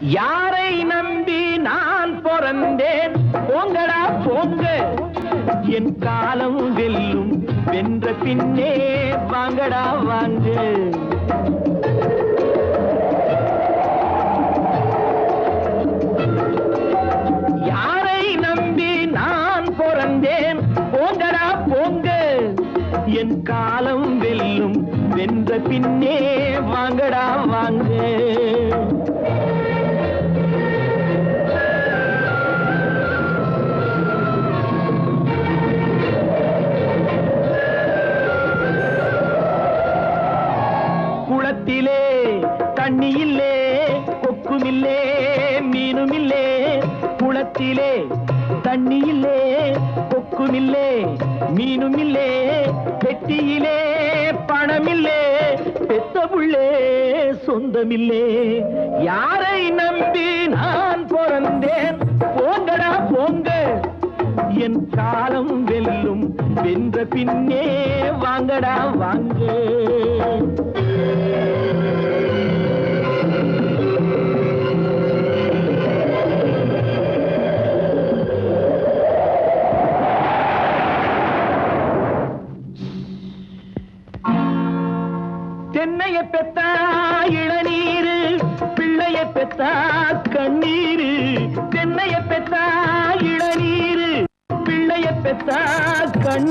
யாரை நம்பி நான் பிறந்தேன்? போங்கடா போங்க, என் காலம் வெல்லும். வென்ற பின்னே வாங்கடா வாங்க. யாரை நம்பி நான் பிறந்தேன்? போங்கடா போங்க, என் காலம் வெல்லும். வென்ற பின்னே வாங்கடா வாங்க. குளத்திலே தண்ணி இல்லே, கொக்குமில்லே, மீனுமில்லே. குளத்திலே தண்ணி இல்லே, கொக்குமில்லே, மீனுமில்லே. பெட்டியிலே பணமில்லே, பெத்த புள்ளே சொந்தமில்லே. யாரை நம்பி நான் பிறந்தேன்? போங்கடா போங்க, என் காலம் வெல்லும். வென்ற பின்னே வாங்கடா வாங்க. தென்னைய பெத்தா இளநீரு, பிள்ளைய பெத்தா கண்ணீரு. தென்னைய பெத்தா இளநீரு, பிள்ளைய பெத்தா கண்ணீர்.